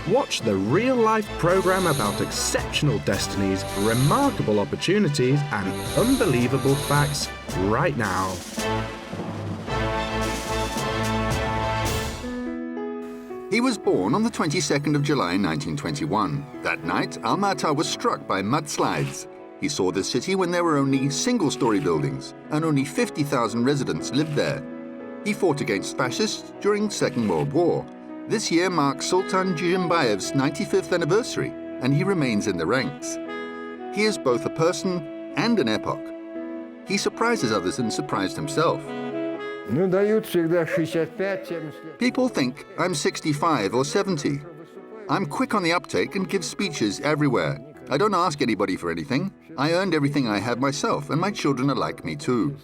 Watch the real-life program about exceptional destinies, remarkable opportunities, and unbelievable facts right now. He was born on the 22nd of July 1921. That night, Alma-Ata was struck by mudslides. He saw the city when there were only single-storey buildings, and only 50,000 residents lived there. He fought against fascists during the Second World War. This year marks Sultan Dzhiyenbayev's 95th anniversary, and he remains in the ranks. He is both a person and an epoch. He surprises others and surprised himself. People think I'm 65 or 70. I'm quick on the uptake and give speeches everywhere. I don't ask anybody for anything. I earned everything I have myself, and my children are like me too.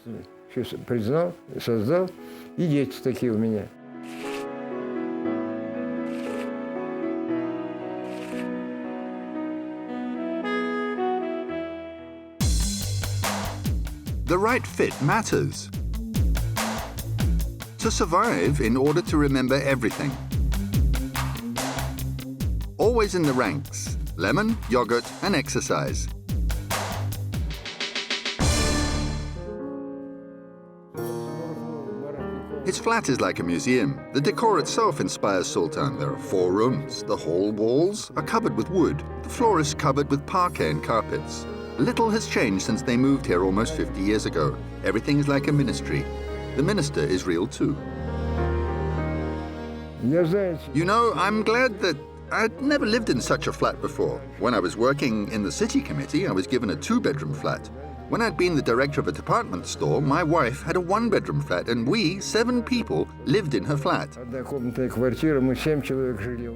The right fit matters. To survive, in order to remember everything. Always in the ranks, lemon, yogurt, and exercise. His flat is like a museum. The decor itself inspires Sultan. There are 4 rooms. The hall walls are covered with wood. The floor is covered with parquet and carpets. Little has changed since they moved here almost 50 years ago. Everything is like a ministry. The minister is real too. You know, I'm glad that I'd never lived in such a flat before. When I was working in the city committee, I was given a 2-bedroom flat. When I'd been the director of a department store, my wife had a 1-bedroom flat, and we, 7 people, lived in her flat.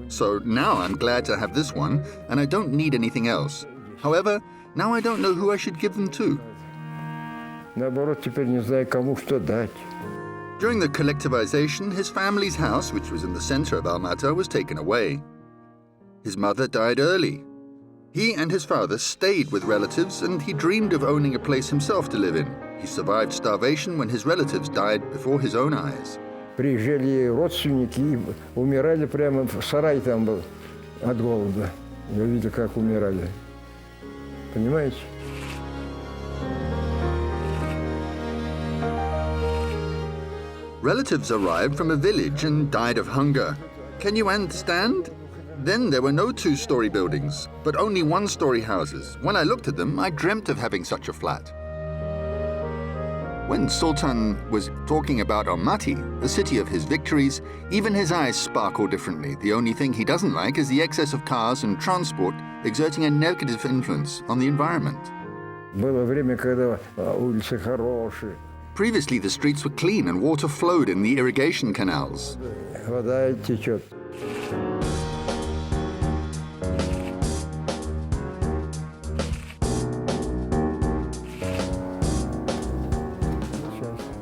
So now I'm glad to have this one, and I don't need anything else. However, now I don't know who I should give them to. During the collectivization, his family's house, which was in the center of Alma-Ata, was taken away. His mother died early. He and his father stayed with relatives, and he dreamed of owning a place himself to live in. He survived starvation when his relatives died before his own eyes. Приезжали родственники и умирали прямо в сарае там был от голода. Я видел, как умирали. Понимаете? Relatives arrived from a village and died of hunger. Can you understand? Then there were no 2-story buildings, but only 1-story houses. When I looked at them, I dreamt of having such a flat. When Sultan was talking about Almaty, the city of his victories, even his eyes sparkle differently. The only thing he doesn't like is the excess of cars and transport exerting a negative influence on the environment. Previously, the streets were clean and water flowed in the irrigation canals.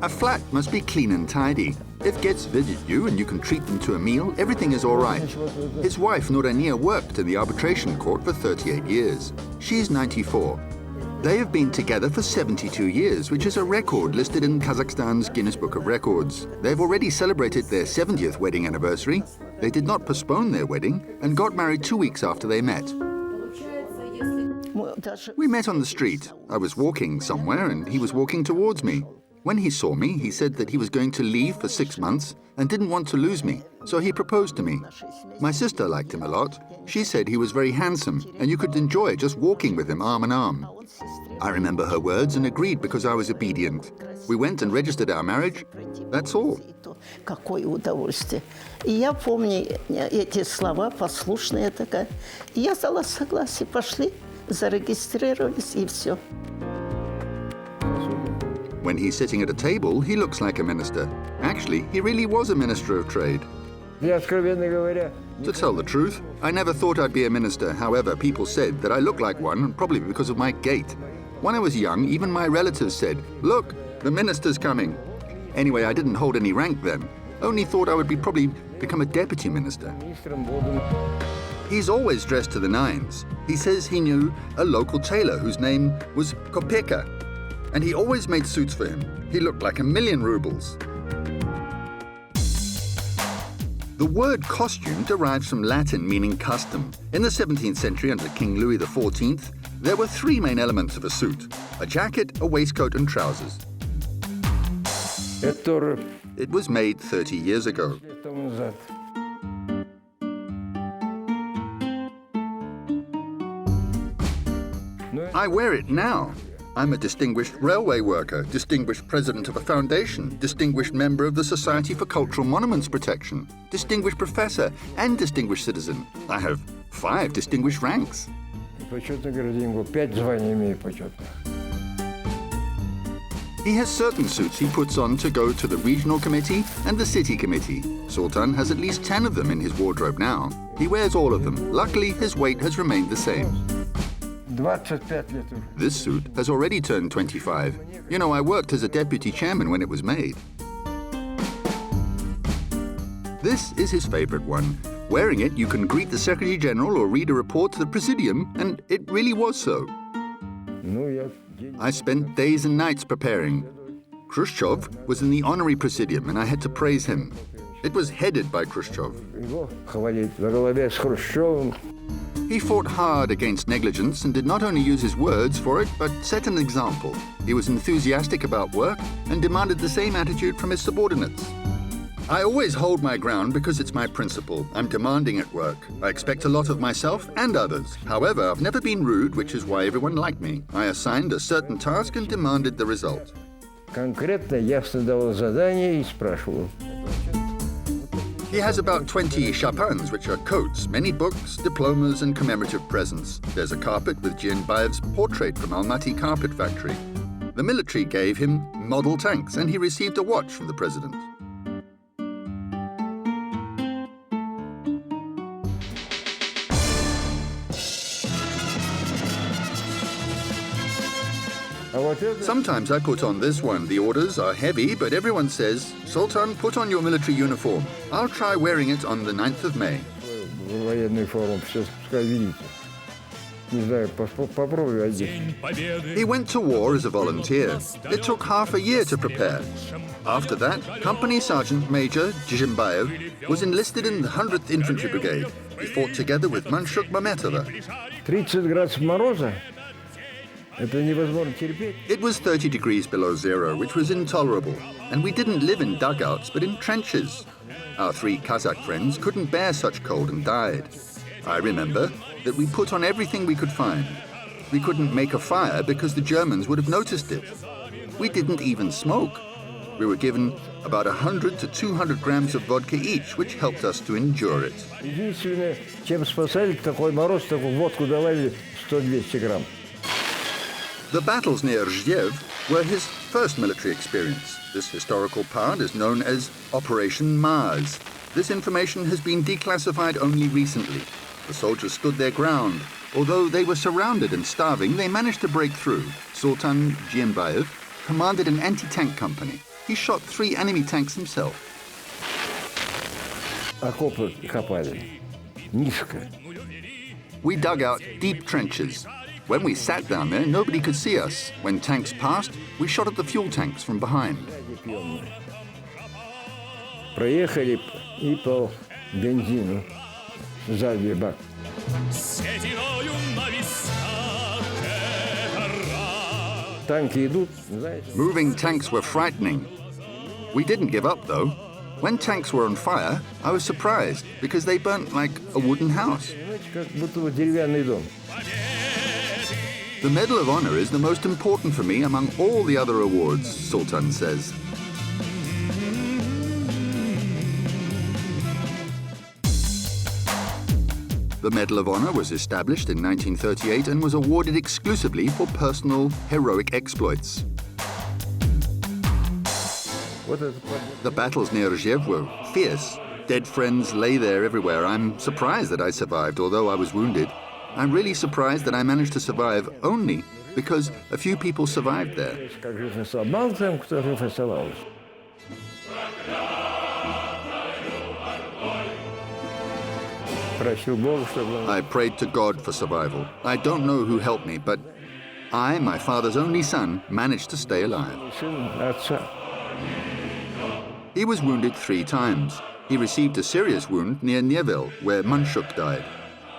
A flat must be clean and tidy. If guests visit you and you can treat them to a meal, everything is all right. His wife, Nurania, worked in the arbitration court for 38 years. She's 94. They have been together for 72 years, which is a record listed in Kazakhstan's Guinness Book of Records. They've already celebrated their 70th wedding anniversary. They did not postpone their wedding and got married 2 weeks after they met. We met on the street. I was walking somewhere and he was walking towards me. When he saw me, he said that he was going to leave for 6 months and didn't want to lose me, so he proposed to me. My sister liked him a lot. She said he was very handsome and you could enjoy just walking with him arm in arm. I remember her words and agreed because I was obedient. We went and registered our marriage. That's all. Какое удовольствие. И я помню эти слова, послушная такая. И я дала согласие, пошли, зарегистрировались и все. When he's sitting at a table, he looks like a minister. Actually, he really was a minister of trade. To tell the truth, I never thought I'd be a minister. However, people said that I look like one, probably because of my gait. When I was young, even my relatives said, "Look, the minister's coming." Anyway, I didn't hold any rank then. Only thought I would probably become a deputy minister. He's always dressed to the nines. He says he knew a local tailor whose name was Kopeka, and he always made suits for him. He looked like 1,000,000 rubles. The word costume derives from Latin meaning custom. In the 17th century, under King Louis XIV, there were three main elements of a suit: a jacket, a waistcoat, and trousers. It was made 30 years ago. I wear it now. I'm a distinguished railway worker, distinguished president of a foundation, distinguished member of the Society for Cultural Monuments Protection, distinguished professor, and distinguished citizen. I have 5 distinguished ranks. He has certain suits he puts on to go to the regional committee and the city committee. Sultan has at least 10 of them in his wardrobe now. He wears all of them. Luckily, his weight has remained the same. This suit has already turned 25. You know, I worked as a deputy chairman when it was made. This is his favorite one. Wearing it, you can greet the Secretary General or read a report to the Presidium, and it really was so. I spent days and nights preparing. Khrushchev was in the honorary Presidium, and I had to praise him. It was headed by Khrushchev. He fought hard against negligence and did not only use his words for it, but set an example. He was enthusiastic about work and demanded the same attitude from his subordinates. I always hold my ground because it's my principle. I'm demanding at work. I expect a lot of myself and others. However, I've never been rude, which is why everyone liked me. I assigned a certain task and demanded the result. He has about 20 chapans, which are coats, many books, diplomas, and commemorative presents. There's a carpet with Dzhiyenbayev's portrait from Almaty carpet factory. The military gave him model tanks, and he received a watch from the president. Sometimes I put on this one. The orders are heavy, but everyone says, "Sultan, put on your military uniform." I'll try wearing it on the 9th of May. He went to war as a volunteer. It took half a year to prepare. After that, Company Sergeant Major Dzhiyenbayev was enlisted in the 100th Infantry Brigade. He fought together with Manshuk Mametova. 30 градусов мороза. It was 30 degrees below zero, which was intolerable, and we didn't live in dugouts, but in trenches. Our 3 Kazakh friends couldn't bear such cold and died. I remember that we put on everything we could find. We couldn't make a fire because the Germans would have noticed it. We didn't even smoke. We were given about 100 to 200 grams of vodka each, which helped us to endure it. Единственное, чем спасали такой мороз, такую водку давали 100-200 грамм. The battles near Rzhev were his first military experience. This historical part is known as Operation Mars. This information has been declassified only recently. The soldiers stood their ground. Although they were surrounded and starving, they managed to break through. Sultan Dzhiyenbayev commanded an anti-tank company. He shot 3 enemy tanks himself. Окопы копали. Низко. We dug out deep trenches. When we sat down there, nobody could see us. When tanks passed, we shot at the fuel tanks from behind. Проехали и по бензину. Сзади бак. Танки идут, знаете. Moving tanks were frightening. We didn't give up, though. When tanks were on fire, I was surprised because they burnt like a wooden house. Как будто деревянный дом. The Medal of Honor is the most important for me among all the other awards, Sultan says. The Medal of Honor was established in 1938 and was awarded exclusively for personal heroic exploits. The battles near Rzhev were fierce. Dead friends lay there everywhere. I'm surprised that I survived, although I was wounded. I'm really surprised that I managed to survive only because a few people survived there. I prayed to God for survival. I don't know who helped me, but I, my father's only son, managed to stay alive. He was wounded 3 times. He received a serious wound near Neville, where Manshuk died.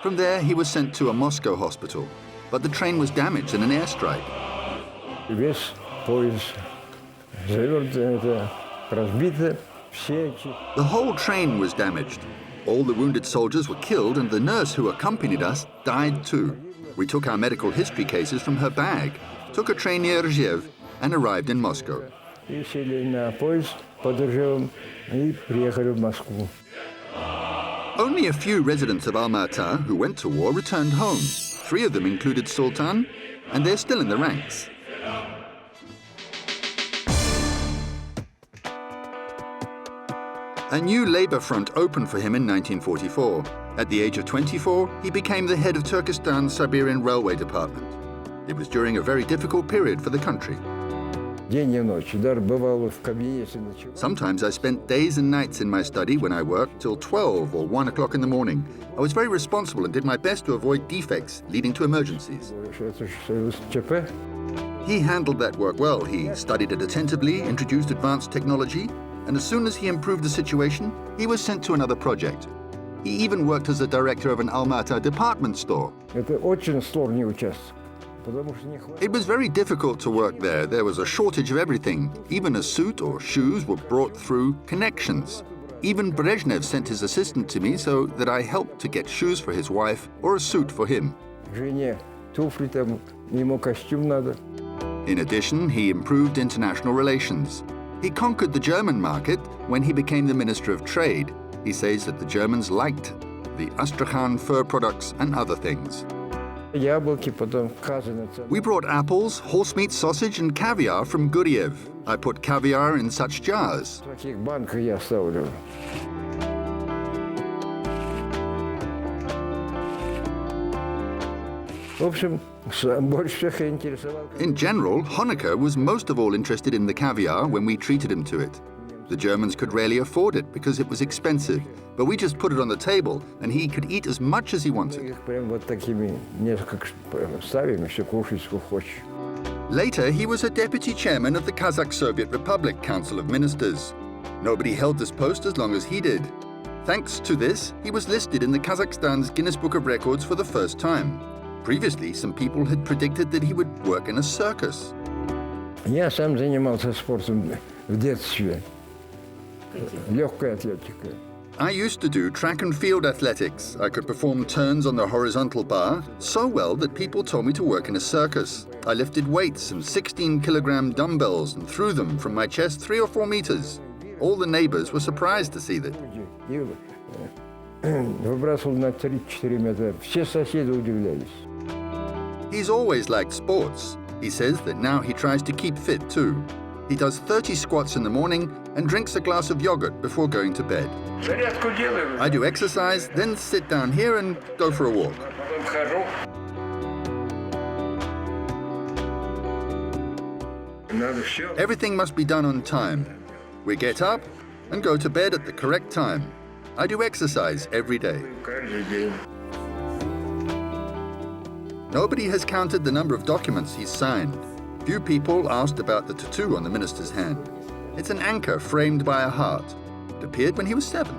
From there, he was sent to a Moscow hospital, but the train was damaged in an airstrike. Весь поезд завернут, разбито, все. The whole train was damaged. All the wounded soldiers were killed, and the nurse who accompanied us died too. We took our medical history cases from her bag, took a train near Rzhev, and arrived in Moscow. И сели на поезд под Ржевом и приехали в Москву. Only a few residents of Alma-Ata who went to war returned home. 3 of them included Sultan, and they're still in the ranks. A new labor front opened for him in 1944. At the age of 24, he became the head of Turkestan's Siberian Railway Department. It was during a very difficult period for the country. День и ночь. Даже бывало в кабинете ночевал. Sometimes I spent days and nights in my study when I worked till 12 or 1 o'clock in the morning. I was very responsible and did my best to avoid defects leading to emergencies. Это же ЧП. He handled that work well. He studied it attentively, introduced advanced technology, and as soon as he improved the situation, he was sent to another project. He even worked as a director of an Alma-Ata department store. Это очень сложный участок. Потому что не хватает. It was very difficult to work there. There was a shortage of everything. Even a suit or shoes were brought through connections. Even Brezhnev sent his assistant to me so that I helped to get shoes for his wife or a suit for him. Жене туфли там, ему костюм надо. In addition, he improved international relations. He conquered the German market when he became the Minister of Trade. He says that the Germans liked the Astrakhan fur products and other things. Яблоки, потом казаны. We brought apples, horse meat, sausage, and caviar from Guriev. I put caviar in such jars. В таких банках я ставлю. В общем, больше всех интересовал. In general, Honecker was most of all interested in the caviar when we treated him to it. The Germans could rarely afford it because it was expensive, but we just put it on the table and he could eat as much as he wanted. Их прям вот такими несколько ставим, все кушать, сколько хочешь. Later, he was a deputy chairman of the Kazakh Soviet Republic Council of Ministers. Nobody held this post as long as he did. Thanks to this, he was listed in the Kazakhstan's Guinness Book of Records for the first time. Previously, some people had predicted that he would work in a circus. Я сам занимался спортом в детстве. Легкой атлетикой. I used to do track and field athletics. I could perform turns on the horizontal bar so well that people told me to work in a circus. I lifted weights and 16-kilogram dumbbells and threw them from my chest 3 or 4 meters. All the neighbors were surprised to see that. И выбрасывал на 3-4 метра. Все соседи удивлялись. He's always liked sports. He says that now he tries to keep fit too. He does 30 squats in the morning and drinks a glass of yogurt before going to bed. Зарядку делаю. I do exercise, then sit down here and go for a walk. Потом хожу. Надо все. Everything must be done on time. We get up and go to bed at the correct time. I do exercise every day. Каждый день. Nobody has counted the number of documents he's signed. Few people asked about the tattoo on the minister's hand. It's an anchor framed by a heart. It appeared when he was 7.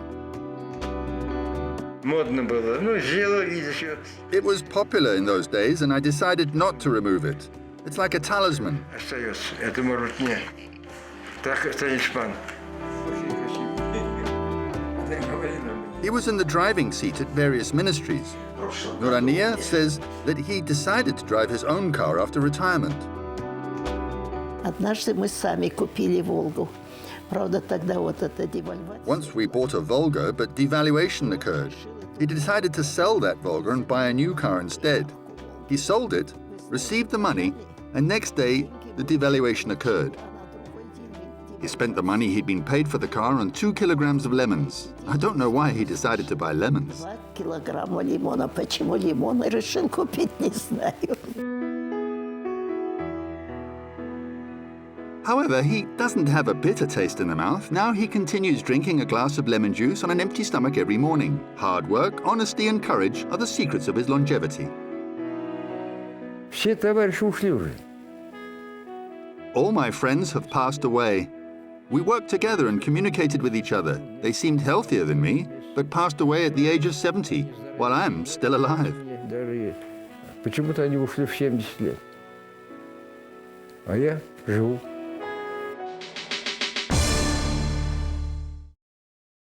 Модно было. Ну, сделали еще. It was popular in those days, and I decided not to remove it. It's like a talisman. Остается. Это может не. Так, талисман. He was in the driving seat at various ministries. Nuraniya says that he decided to drive his own car after retirement. Однажды мы сами купили «Волгу». Правда, тогда вот эта девальвация. Once we bought a Volga, but devaluation occurred. He decided to sell that Volga and buy a new car instead. He sold it, received the money, and next day, the devaluation occurred. He spent the money he'd been paid for the car on 2 kilograms of lemons. I don't know why he decided to buy lemons. 2 килограмма лимона. Почему лимон решил купить, не знаю. However, he doesn't have a bitter taste in the mouth. Now he continues drinking a glass of lemon juice on an empty stomach every morning. Hard work, honesty, and courage are the secrets of his longevity. Все товарищи ушли уже. All my friends have passed away. We worked together and communicated with each other. They seemed healthier than me, but passed away at the age of 70, while I'm still alive. Почему-то они ушли в 70 лет. А я живу.